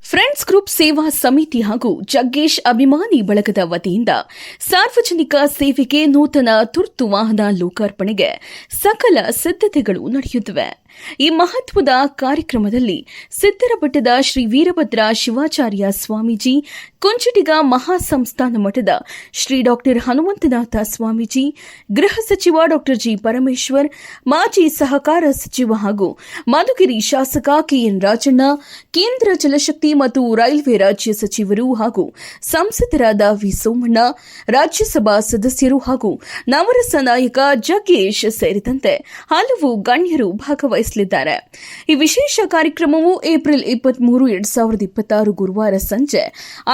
Friends group ಸೇವಾ ಸಮಿತಿ ಹಾಗೂ ಜಗ್ಗೇಶ್ ಅಭಿಮಾನಿ ಬಳಗದ ವತಿಯಿಂದ ಸಾರ್ವಜನಿಕ ಸೇವೆಗೆ ನೂತನ ತುರ್ತು ವಾಹನ ಲೋಕಾರ್ಪಣೆಗೆ ಸಕಲ ಸಿದ್ಧತೆಗಳು ನಡೆಯುತ್ತಿವೆ. ಈ ಮಹತ್ವದ ಕಾರ್ಯಕ್ರಮದಲ್ಲಿ ಸಿದ್ದರಬೆಟ್ಟದ ಶ್ರೀ ವೀರಭದ್ರ ಶಿವಾಚಾರ್ಯ ಸ್ವಾಮೀಜಿ, ಕುಂಚಿಟಿಗ ಮಹಾಸಂಸ್ಥಾನ ಮಠದ ಶ್ರೀ ಡಾ ಹನುಮಂತನಾಥ ಸ್ವಾಮೀಜಿ, ಗೃಹ ಸಚಿವ ಡಾ ಜಿ ಪರಮೇಶ್ವರ್, ಮಾಜಿ ಸಹಕಾರ ಸಚಿವ ಹಾಗೂ ಮಧುಗಿರಿ ಶಾಸಕ ಕೆಎನ್ ರಾಜಣ್ಣ, ಕೇಂದ್ರ ಜಲಶಕ್ತಿ ಮತ್ತು ರೈಲ್ವೆ ರಾಜ್ಯ ಸಚಿವರು ಹಾಗೂ ಸಂಸದರಾದ ವಿ ಸೋಮಣ್ಣ, ರಾಜ್ಯಸಭಾ ಸದಸ್ಯರು ಹಾಗೂ ನವರಸ ನಾಯಕ ಜಗ್ಗೇಶ್ ಸೇರಿದಂತೆ ಹಲವು ಗಣ್ಯರು ಭಾಗವಹಿಸಲಿದ್ದಾರೆ. ಈ ವಿಶೇಷ ಕಾರ್ಯಕ್ರಮವು ಏಪ್ರಿಲ್ 23, 2026 ಗುರುವಾರ ಸಂಜೆ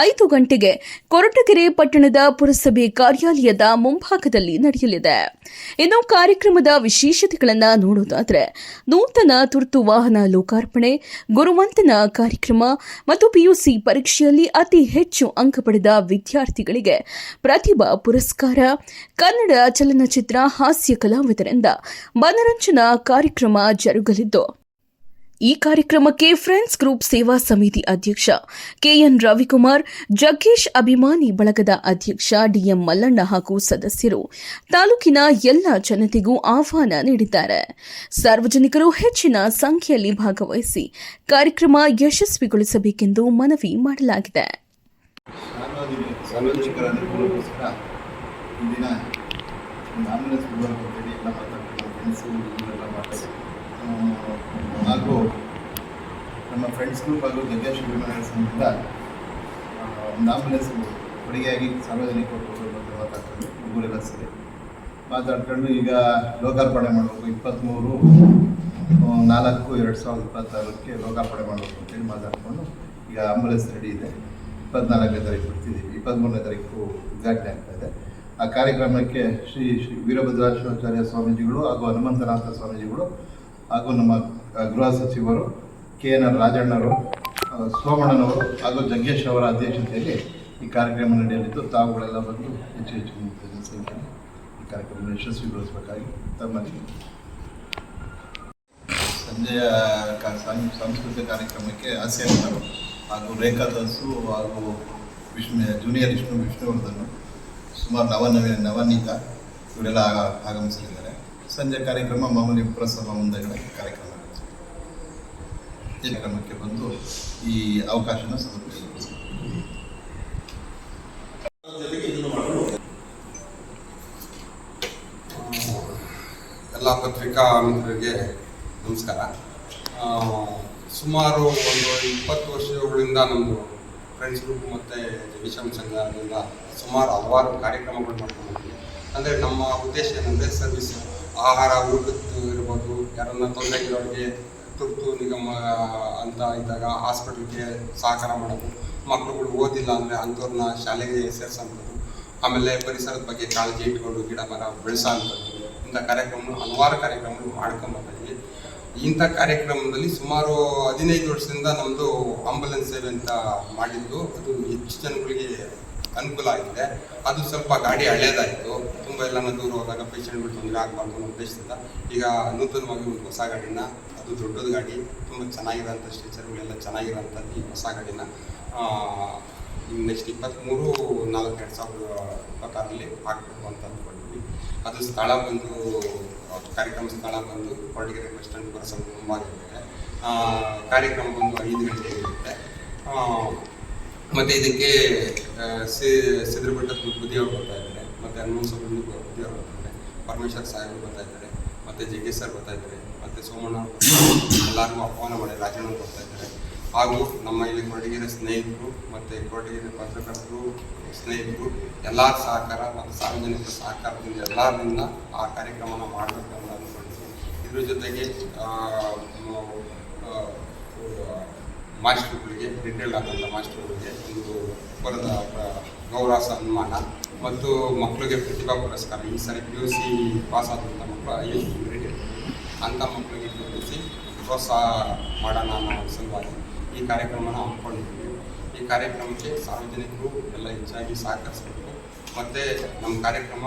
5 ಗಂಟೆಗೆ ಕೊರಟಗೆರೆ ಪಟ್ಟಣದ ಪುರಸಭೆ ಕಾರ್ಯಾಲಯದ ಮುಂಭಾಗದಲ್ಲಿ ನಡೆಯಲಿದೆ. ಇನ್ನು ಕಾರ್ಯಕ್ರಮದ ವಿಶೇಷತೆಗಳನ್ನು ನೋಡುವುದಾದರೆ, ನೂತನ ತುರ್ತು ವಾಹನ ಲೋಕಾರ್ಪಣೆ, ಗುರುವಂತನ ಕಾರ್ಯಕ್ರಮ ಮತ್ತು ಪಿಯುಸಿ ಪರೀಕ್ಷೆಯಲ್ಲಿ ಅತಿ ಹೆಚ್ಚು ಅಂಕ ಪಡೆದ ವಿದ್ಯಾರ್ಥಿಗಳಿಗೆ ಪ್ರತಿಭಾ ಪುರಸ್ಕಾರ, ಕನ್ನಡ ಚಲನಚಿತ್ರ ಹಾಸ್ಯ ಕಲಾವಿದರಿಂದ ಮನರಂಜನಾ ಕಾರ್ಯಕ್ರಮ ಜರುಗಲಿದ್ದು, ಈ ಕಾರ್ಯಕ್ರಮಕ್ಕೆ ಫ್ರೆಂಡ್ಸ್ ಗ್ರೂಪ್ ಸೇವಾ ಸಮಿತಿ ಅಧ್ಯಕ್ಷ ಕೆಎನ್ ರವಿಕುಮಾರ್, ಜಗ್ಗೇಶ್ ಅಭಿಮಾನಿ ಬಳಗದ ಅಧ್ಯಕ್ಷ ಡಿಎಂ ಮಲ್ಲಣ್ಣ ಹಾಗೂ ಸದಸ್ಯರು ತಾಲೂಕಿನ ಎಲ್ಲ ಜನತೆಗೂ ಆಹ್ವಾನ ನೀಡಿದ್ದಾರೆ. ಸಾರ್ವಜನಿಕರು ಹೆಚ್ಚಿನ ಸಂಖ್ಯೆಯಲ್ಲಿ ಭಾಗವಹಿಸಿ ಕಾರ್ಯಕ್ರಮ ಯಶಸ್ವಿಗೊಳಿಸಬೇಕೆಂದು ಮನವಿ ಮಾಡಲಾಗಿದೆ. ಹಾಗೂ ನಮ್ಮ ಫ್ರೆಂಡ್ಸ್ ಗ್ರೂಪ್ ಹಾಗೂ ಜಗ್ಗೇಶ್ ಅಭಿಮಾನಿ ಸಂಘದಿಂದ ಒಂದು ಆಂಬುಲೆನ್ಸ್ ಕೊಡುಗೆಯಾಗಿ ಸಾರ್ವಜನಿಕರು ಮಾತಾಡ್ತಾರೆ. ಹುಡುಗರೆಲ್ಲ ಸೇರಿ ಮಾತಾಡ್ಕೊಂಡು ಈಗ ಲೋಕಾರ್ಪಣೆ ಮಾಡಬೇಕು, 23/4/2026 ಲೋಕಾರ್ಪಣೆ ಮಾಡಬೇಕು ಅಂತೇಳಿ ಮಾತಾಡಿಕೊಂಡು ಈಗ ಆಂಬುಲೆನ್ಸ್ ರೆಡಿ ಇದೆ. 24ನೇ ತಾರೀಕು ಬಿಡ್ತಿದ್ದೀವಿ, 23ನೇ ತಾರೀಕು ಉದ್ಘಾಟನೆ ಆಗ್ತಾ ಇದೆ. ಆ ಕಾರ್ಯಕ್ರಮಕ್ಕೆ ಶ್ರೀ ವೀರಭದ್ರ ಶಿವಾಚಾರ್ಯ ಸ್ವಾಮೀಜಿಗಳು ಹಾಗೂ ಹನುಮಂತನಾಥ ಸ್ವಾಮೀಜಿಗಳು ಹಾಗೂ ನಮ್ಮ ಗೃಹ ಸಚಿವರು ಕೆಎನ್ ರಾಜಣ್ಣವರು, ಸೋಮಣ್ಣನವರು ಹಾಗೂ ಜಗ್ಗೇಶ್ ಅವರ ಅಧ್ಯಕ್ಷತೆಯಲ್ಲಿ ಈ ಕಾರ್ಯಕ್ರಮ ನಡೆಯಲಿದ್ದು, ತಾವುಗಳೆಲ್ಲ ಬಂದು ಹೆಚ್ಚು ಜನಸಂಖ್ಯೆಯಲ್ಲಿ ಈ ಕಾರ್ಯಕ್ರಮ ಯಶಸ್ವಿಗೊಳಿಸಬೇಕಾಗಿ ತಮ್ಮಲ್ಲಿ ಸಂಜೆಯ ಸಾಂಸ್ಕೃತಿಕ ಕಾರ್ಯಕ್ರಮಕ್ಕೆ ಹಾಸ್ಯನಟರು ಹಾಗೂ ರೇಖಾ ದಾಸು ಹಾಗೂ ಜೂನಿಯರ್ ವಿಷ್ಣುವರ್ಧನ್, ಸುಮಾರು ನವನೀತ ಇವರೆಲ್ಲ ಆಗಮಿಸಲಿದ್ದಾರೆ. ಸಂಜೆ ಕಾರ್ಯಕ್ರಮ ಮಾಮೂಲಿ ಪುರಸಭಾ ಮುಂದೆಗಳ ಕಾರ್ಯಕ್ರಮ ಕಾರ್ಯಕ್ರಮಕ್ಕೆ ಬಂದು ಈ ಅವಕಾಶನ ಸಮರ್ಪಿಸಿದ್ದಾರೆ. ಎಲ್ಲ ಪತ್ರಿಕಾ ಮಿತ್ರರಿಗೆ ನಮಸ್ಕಾರ. ಸುಮಾರು ಒಂದು 20 ವರ್ಷಗಳಿಂದ ನಮ್ಮದು ಫ್ರೆಂಡ್ಸ್ ಗ್ರೂಪ್ ಮತ್ತು ಜಗೀಶಂ ಸಂಘದಿಂದ ಸುಮಾರು ಹಲವಾರು ಕಾರ್ಯಕ್ರಮಗಳು ಮಾಡ್ಕೊಂಡಿದ್ದೀವಿ. ಅಂದರೆ ನಮ್ಮ ಉದ್ದೇಶ ಏನಂದರೆ ಸರ್ವಿಸ್, ಆಹಾರ, ಊಟದ್ದು ಇರ್ಬೋದು, ಯಾರನ್ನ ತೊಂದರೆಗಿರೋರಿಗೆ ತುರ್ತು ನಿಗಮ ಅಂತ ಇದ್ದಾಗ ಹಾಸ್ಪಿಟ್ಲಿಗೆ ಸಹಕಾರ ಮಾಡೋದು, ಮಕ್ಕಳುಗಳು ಓದಿಲ್ಲ ಅಂದರೆ ಅಂಥವ್ರನ್ನ ಶಾಲೆಗೆ ಸೇರಿಸೋಂಥದ್ದು, ಆಮೇಲೆ ಪರಿಸರದ ಬಗ್ಗೆ ಕಾಳಜಿ ಇಟ್ಕೊಂಡು ಗಿಡ ಮರ ಬೆಳೆಸೋಂಥದ್ದು, ಇಂಥ ಕಾರ್ಯಕ್ರಮಗಳು ಹಲವಾರು ಕಾರ್ಯಕ್ರಮಗಳು ಮಾಡ್ಕೊಂಬರ್ತೀವಿ. ಇಂಥ ಕಾರ್ಯಕ್ರಮದಲ್ಲಿ ಸುಮಾರು 15 ವರ್ಷದಿಂದ ನಮ್ಮದು ಆಂಬುಲೆನ್ಸ್ ಸೇವೆ ಅಂತ ಮಾಡಿದ್ದು, ಅದು ಹೆಚ್ಚು ಜನಗಳಿಗೆ ಅನುಕೂಲ ಆಗಿದೆ. ಅದು ಸ್ವಲ್ಪ ಗಾಡಿ ಹಳೇದಾಯಿತು, ತುಂಬ ಎಲ್ಲನೂ ದೂರ ಹೋದಾಗ ಪೇಷಂಟ್ಗಳು ತೊಂದರೆ ಆಗಬಾರ್ದು ಅನ್ನೋ ಉದ್ದೇಶದಿಂದ ಈಗ ನೂತನವಾಗಿ ಒಂದು ಹೊಸ ಗಾಡಿನ, ಅದು ದೊಡ್ಡದು ಗಾಡಿ, ತುಂಬ ಚೆನ್ನಾಗಿರೋಂಥ ಸ್ಟ್ರೆಚರ್ಗಳೆಲ್ಲ ಚೆನ್ನಾಗಿರೋಂಥದ್ದು ಈ ಹೊಸ ಗಾಡಿನ ನೆಕ್ಸ್ಟ್ 23/4/2026 ಹಾಕಬೇಕು ಅಂತ ಅಂದ್ಕೊಂಡಿದ್ವಿ. ಅದು ಸ್ಥಳ ಬಂದು, ಕಾರ್ಯಕ್ರಮ ಸ್ಥಳ ಬಂದು ಕೊರಟಗೆರೆ ಬಸ್ ಸ್ಟ್ಯಾಂಡ್ ಪುರಸಭೆ ಮುಂಭಾಗಿರುತ್ತೆ. ಕಾರ್ಯಕ್ರಮ ಬಂದು 5 ಗಂಟೆಗೆ ಇರುತ್ತೆ. ಮತ್ತು ಇದಕ್ಕೆ ಸಿದ್ದರಬೆಟ್ಟ ಬುದ್ಧಿಯವರು ಬರ್ತಾ ಇದ್ದಾರೆ, ಮತ್ತು ಹನುಮಂತ ಬುದ್ಧಿಯವರು ಬರ್ತಾರೆ, ಪರಮೇಶ್ವರ್ ಸಾಹೇಬರು ಬರ್ತಾ ಇದ್ದಾರೆ, ಮತ್ತು ಜಗ್ಗೇಶ್ ಸರ್ ಬರ್ತಾ ಇದ್ದಾರೆ, ಮತ್ತು ಸೋಮಣ್ಣ ಎಲ್ಲರಿಗೂ ಆಹ್ವಾನ ಮಾಡಿ ರಾಜಣ್ಣ ಬರ್ತಾ ಇದ್ದಾರೆ. ಹಾಗೂ ನಮ್ಮ ಇಲ್ಲಿ ಕೊರಟಗೆರೆ ಸ್ನೇಹಿತರು ಮತ್ತು ಕೊರಟಗೆರೆ ಪತ್ರಕರ್ತರು ಸ್ನೇಹಿತರು ಎಲ್ಲರ ಸಹಕಾರ ಮತ್ತು ಸಾರ್ವಜನಿಕರ ಸಹಕಾರದಿಂದ ಎಲ್ಲರಿಂದ ಆ ಕಾರ್ಯಕ್ರಮನ ಮಾಡಬೇಕು ಅಂತ ಅಂದ್ಕೊಂಡಿದ್ದೀವಿ. ಇದ್ರ ಜೊತೆಗೆ ಮಾಸ್ಟರ್ಗಳಿಗೆ, ರಿಟೈರ್ಡ್ ಆದಂಥ ಮಾಸ್ಟರ್ಗಳಿಗೆ ಒಂದು ಗೌರವ ಸನ್ಮಾನ ಮತ್ತು ಮಕ್ಕಳಿಗೆ ಪ್ರತಿಭಾ ಪುರಸ್ಕಾರ. ಈ ಸರಿ PUC ಪಾಸ್ ಆದಂಥ ಮಕ್ಕಳು IAS ರಿಟೈರ್ಡ್ ಅಂಥ ಮಕ್ಕಳಿಗೆ ಗುರುತಿಸಿ ಪ್ರೋತ್ಸಾಹ ಮಾಡೋಣ ಅನ್ನೋ ಸಲುವಾಗಿ ಈ ಕಾರ್ಯಕ್ರಮನ ಹಮ್ಮಿಕೊಂಡಿದ್ದೀವಿ. ಈ ಕಾರ್ಯಕ್ರಮಕ್ಕೆ ಸಾರ್ವಜನಿಕರು ಎಲ್ಲ ಹೆಚ್ಚಾಗಿ ಸಹಕರಿಸಬೇಕು ಮತ್ತು ನಮ್ಮ ಕಾರ್ಯಕ್ರಮ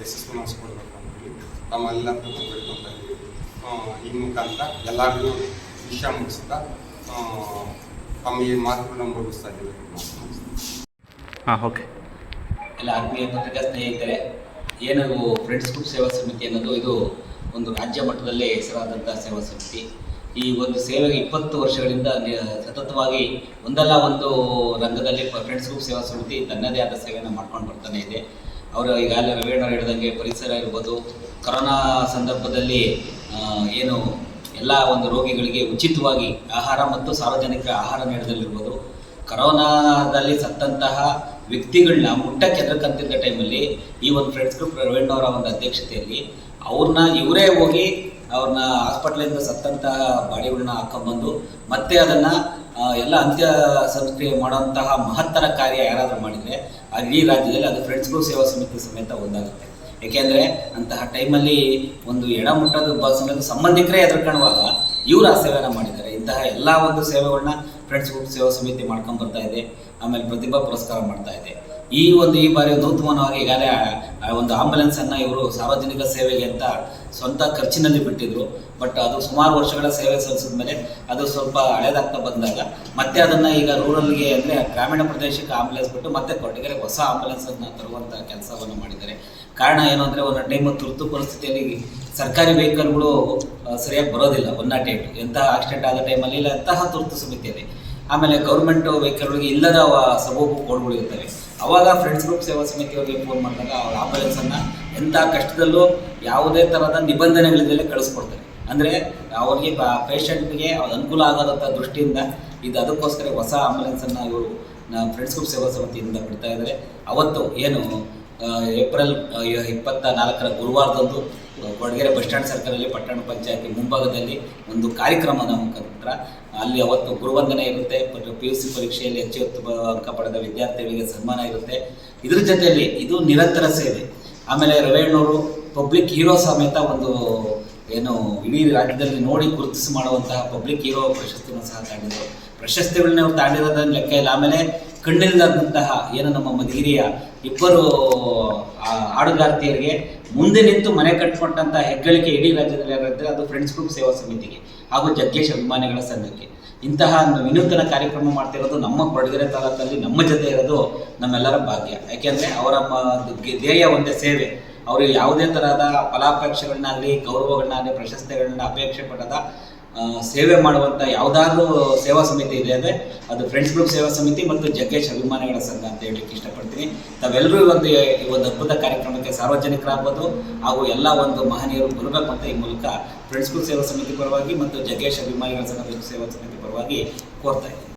ಯಶಸ್ವಿ ಮಾಡಿಸ್ಕೊಡ್ಬೇಕು ಅಂತೇಳಿ ತಮ್ಮೆಲ್ಲರಿಗೂ ಬೇಡ್ಕೊಳ್ತಾ ಇದ್ದೀವಿ. ಈ ಮುಖಾಂತರ ಎಲ್ಲರಿಗೂ ವಿಷಯ ಮುಗಿಸ್ತಾ ತಮ್ಮ ಈ ಮಾತುಗಳನ್ನು ಮುಗಿಸ್ತಾ ಇದ್ದೀವಿ. ಹಾಂ, ಓಕೆ. ಎಲ್ಲ ಆತ್ಮೀಯ ಪತ್ರಿಕಾ ಸ್ನೇಹಿತರೆ, ಏನು ಫ್ರೆಂಡ್ಸ್ ಗ್ರೂಪ್ ಸೇವಾ ಸಮಿತಿ ಅನ್ನೋದು ಇದು ಒಂದು ರಾಜ್ಯ ಮಟ್ಟದಲ್ಲೇ ಹೆಸರಾದಂಥ ಸೇವಾ ಸಮಿತಿ. ಈ ಒಂದು ಸೇವೆಗೆ 20 ವರ್ಷಗಳಿಂದ ಸತತವಾಗಿ ಒಂದಲ್ಲ ಒಂದು ರಂಗದಲ್ಲಿ ಫ್ರೆಂಡ್ಸ್ ಗ್ರೂಪ್ ಸೇವಾ ಸಮಿತಿ ತನ್ನದೇ ಆದ ಸೇವೆಯನ್ನು ಮಾಡ್ಕೊಂಡು ಬರ್ತಾನೆ ಇದೆ. ಅವರು ಈಗಾಗಲೇ ರವಿಯಣ್ಣವ್ರು ಹೇಳಿದಂಗೆ ಪರಿಸರ ಇರ್ಬೋದು, ಕರೋನಾ ಸಂದರ್ಭದಲ್ಲಿ ಏನು ಎಲ್ಲ ಒಂದು ರೋಗಿಗಳಿಗೆ ಉಚಿತವಾಗಿ ಆಹಾರ ಮತ್ತು ಸಾರ್ವಜನಿಕ ಆಹಾರ ನೀಡೋದಲ್ಲಿರ್ಬೋದು, ಕರೋನಾದಲ್ಲಿ ಸತ್ತಂತಹ ವ್ಯಕ್ತಿಗಳನ್ನ ಮುಟ್ಟಕ್ಕೆ ಎದರಕಂತಿದ್ದ ಟೈಮಲ್ಲಿ ಈ ಒಂದು ಫ್ರೆಂಡ್ಸ್ ಗ್ರೂಪ್ ರವಿಯಣ್ಣವರ ಒಂದು ಅಧ್ಯಕ್ಷತೆಯಲ್ಲಿ ಅವ್ರನ್ನ ಇವರೇ ಹೋಗಿ ಅವ್ರನ್ನ ಹಾಸ್ಪಿಟ್ಲಿಂದ ಸತ್ತಂತಹ ಬಾಡಿಗಳನ್ನ ಹಾಕೊಂಡ್ಬಂದು ಮತ್ತೆ ಅದನ್ನು ಎಲ್ಲ ಅಂತ್ಯ ಸಂಸ್ಕ್ರಿಯೆ ಮಾಡೋಂತಹ ಮಹತ್ತರ ಕಾರ್ಯ ಯಾರಾದರೂ ಮಾಡಿದರೆ ಇಡೀ ರಾಜ್ಯದಲ್ಲಿ ಅದು ಫ್ರೆಂಡ್ಸ್ ಗ್ರೂಪ್ ಸೇವಾ ಸಮಿತಿ ಸಮೇತ ಒಂದಾಗುತ್ತೆ. ಏಕೆಂದರೆ ಅಂತಹ ಟೈಮಲ್ಲಿ ಒಂದು ಎಡ ಮುಟ್ಟೋದು ಸಮೇತ ಸಂಬಂಧಿಕರೇ ಎದುರ್ಕೊಳ್ಳುವಾಗ ಇವರು ಆ ಸೇವೆನ ಮಾಡಿದ್ದಾರೆ. ಇಂತಹ ಎಲ್ಲ ಒಂದು ಸೇವೆಗಳನ್ನ ಫ್ರೆಂಡ್ಸ್ ಗ್ರೂಪ್ ಸೇವಾ ಸಮಿತಿ ಮಾಡ್ಕೊಂಡು ಬರ್ತಾ ಇದೆ. ಆಮೇಲೆ ಪ್ರತಿಭಾ ಪುರಸ್ಕಾರ ಮಾಡ್ತಾ ಇದೆ. ಈ ಬಾರಿ ನೂತನವಾಗಿ ಈಗಾಗಲೇ ಒಂದು ಆಂಬುಲೆನ್ಸನ್ನು ಇವರು ಸಾರ್ವಜನಿಕ ಸೇವೆಗೆ ಅಂತ ಸ್ವಂತ ಖರ್ಚಿನಲ್ಲಿ ಬಿಟ್ಟಿದ್ರು. ಬಟ್ ಅದು ಸುಮಾರು ವರ್ಷಗಳ ಸೇವೆ ಸಲ್ಲಿಸಿದ ಮೇಲೆ ಅದು ಸ್ವಲ್ಪ ಹಳೇದಾಗ್ತಾ ಬಂದಾಗ ಮತ್ತೆ ಅದನ್ನು ಈಗ ರೂರಲ್ಗೆ ಅಂದರೆ ಗ್ರಾಮೀಣ ಪ್ರದೇಶಕ್ಕೆ ಆಂಬುಲೆನ್ಸ್ ಬಿಟ್ಟು ಮತ್ತೆ ಕೊಟ್ಟಿಗೆರೆ ಹೊಸ ಆಂಬುಲೆನ್ಸನ್ನು ತರುವಂಥ ಕೆಲಸವನ್ನು ಮಾಡಿದ್ದಾರೆ. ಕಾರಣ ಏನು ಅಂದರೆ ಒಂದು ಟೈಮು ತುರ್ತು ಪರಿಸ್ಥಿತಿಯಲ್ಲಿ ಸರ್ಕಾರಿ ವೆಹಿಕಲ್ಗಳು ಸರಿಯಾಗಿ ಬರೋದಿಲ್ಲ. 108 ಎಂತಹ ಆಕ್ಸಿಡೆಂಟ್ ಆದ ಟೈಮಲ್ಲಿ ಇಲ್ಲ ಅಂತಹ ತುರ್ತು ಸಮಿತಿಯಲ್ಲಿ. ಆಮೇಲೆ ಗೌರ್ಮೆಂಟ್ ವೆಹಿಕಲ್ಗಳಿಗೆ ಇಲ್ಲದ ಸಬೂಬು ಕೋಡ್ಗಳು ಇರ್ತವೆ. ಅವಾಗ ಫ್ರೆಂಡ್ಸ್ ಗ್ರೂಪ್ ಸೇವಾ ಸಮಿತಿಯವರಿಗೆ ಫೋನ್ ಮಾಡಿದಾಗ ಅವ್ರ ಆಂಬುಲೆನ್ಸನ್ನು ಎಂಥ ಕಷ್ಟದಲ್ಲೂ ಯಾವುದೇ ಥರದ ನಿಬಂಧನೆಗಳಿಂದಲೇ ಕಳಿಸ್ಕೊಡ್ತಾರೆ. ಅಂದರೆ ಅವ್ರಿಗೆ ಪೇಷಂಟ್ಗೆ ಅನುಕೂಲ ಆಗೋದಂಥ ದೃಷ್ಟಿಯಿಂದ ಇದು ಅದಕ್ಕೋಸ್ಕರ ಹೊಸ ಆಂಬುಲೆನ್ಸನ್ನು ಇವರು ಫ್ರೆಂಡ್ಸ್ ಗ್ರೂಪ್ ಸೇವಾ ಸಮಿತಿಯಿಂದ ಬಿಡ್ತಾ ಇದ್ದಾರೆ. ಅವತ್ತು ಏನು ಏಪ್ರಿಲ್ 24 ಗುರುವಾರದಂದು ಕೊಡಗೆರೆ ಬಸ್ ಸ್ಟ್ಯಾಂಡ್ ಸರ್ಕಲಲ್ಲಿ ಪಟ್ಟಣ ಪಂಚಾಯತಿ ಮುಂಭಾಗದಲ್ಲಿ ಒಂದು ಕಾರ್ಯಕ್ರಮದ ಮುಖಾಂತರ ಅಲ್ಲಿ ಅವತ್ತು ಗುರುವಂದನೆ ಇರುತ್ತೆ. PUC ಪರೀಕ್ಷೆಯಲ್ಲಿ ಹೆಚ್ಚು ಅಂಕ ಪಡೆದ ವಿದ್ಯಾರ್ಥಿಗಳಿಗೆ ಸನ್ಮಾನ ಇರುತ್ತೆ. ಇದ್ರ ಜೊತೆಯಲ್ಲಿ ಇದು ನಿರಂತರ ಸೇವೆ. ಆಮೇಲೆ ರವಿಯಣ್ಣವರು ಪಬ್ಲಿಕ್ ಹೀರೋ ಸಮೇತ ಒಂದು ಏನು ಇಡೀ ರಾಜ್ಯದಲ್ಲಿ ನೋಡಿ ಗುರುತಿಸಿ ಮಾಡುವಂತಹ ಪಬ್ಲಿಕ್ ಹೀರೋ ಪ್ರಶಸ್ತಿಯನ್ನು ಸಹ ತಾಂಡಿದ್ರು. ಪ್ರಶಸ್ತಿಗಳನ್ನ ಅವ್ರು ತಾಂಡಿರೋದನ್ನ ಲೆಕ್ಕ ಇಲ್ಲ. ಆಮೇಲೆ ಕಣ್ಣಿಲ್ಲದಂತಹ ಏನು ನಮ್ಮ ಮಧುಗಿರಿಯ ಇಬ್ಬರು ಹಾಡುಗಾರ್ತಿಯರಿಗೆ ಮುಂದೆ ನಿಂತು ಮನೆ ಕಟ್ಕೊಂಡಂಥ ಹೆಗ್ಗಳಿಕೆ ಇಡೀ ರಾಜ್ಯದಲ್ಲಿ ಯಾರಿದ್ರೆ ಅದು ಫ್ರೆಂಡ್ಸ್ ಗ್ರೂಪ್ ಸೇವಾ ಸಮಿತಿಗೆ ಹಾಗೂ ಜಗ್ಗೇಶ್ ಅಭಿಮಾನಿಗಳ ಸಂಘಕ್ಕೆ. ಇಂತಹ ವಿನೂತನ ಕಾರ್ಯಕ್ರಮ ಮಾಡ್ತಿರೋದು ನಮ್ಮ ಕೊಡಗೆರೆ ತಾಲೂಕಲ್ಲಿ ನಮ್ಮ ಜೊತೆ ಇರೋದು ನಮ್ಮೆಲ್ಲರ ಭಾಗ್ಯ. ಯಾಕೆಂದರೆ ಅವರ ಧ್ಯೇಯ ಒಂದೇ ಸೇವೆ. ಅವರು ಯಾವುದೇ ತರಹದ ಫಲಾಪೇಕ್ಷೆಗಳನ್ನಾಗಲಿ ಗೌರವಗಳನ್ನಾಗಲಿ ಪ್ರಶಸ್ತಿಗಳನ್ನ ಅಪೇಕ್ಷೆ ಪಡದ ಸೇವೆ ಮಾಡುವಂಥ ಯಾವುದಾದ್ರೂ ಸೇವಾ ಸಮಿತಿ ಇದೆ ಅಂದರೆ ಅದು ಫ್ರೆಂಡ್ಸ್ ಗ್ರೂಪ್ ಸೇವಾ ಸಮಿತಿ ಮತ್ತು ಜಗ್ಗೇಶ್ ಅಭಿಮಾನಿಗಳ ಸಂಘ ಅಂತ ಹೇಳಲಿಕ್ಕೆ ಇಷ್ಟಪಡ್ತೀನಿ. ತಾವೆಲ್ಲರೂ ಈ ಒಂದು ಅದ್ಭುತ ಕಾರ್ಯಕ್ರಮಕ್ಕೆ ಸಾರ್ವಜನಿಕರಾಗ್ಬೋದು ಹಾಗೂ ಎಲ್ಲ ಒಂದು ಮಹನೀಯರು ಬರಬೇಕು ಅಂತ ಈ ಮೂಲಕ ಫ್ರೆಂಡ್ಸ್ ಗ್ರೂಪ್ ಸೇವಾ ಸಮಿತಿ ಪರವಾಗಿ ಮತ್ತು ಜಗ್ಗೇಶ್ ಅಭಿಮಾನಿಗಳ ಸಂಘ ಸೇವಾ ಸಮಿತಿ ಪರವಾಗಿ ಕೋರ್ತಾ ಇದ್ದೀನಿ.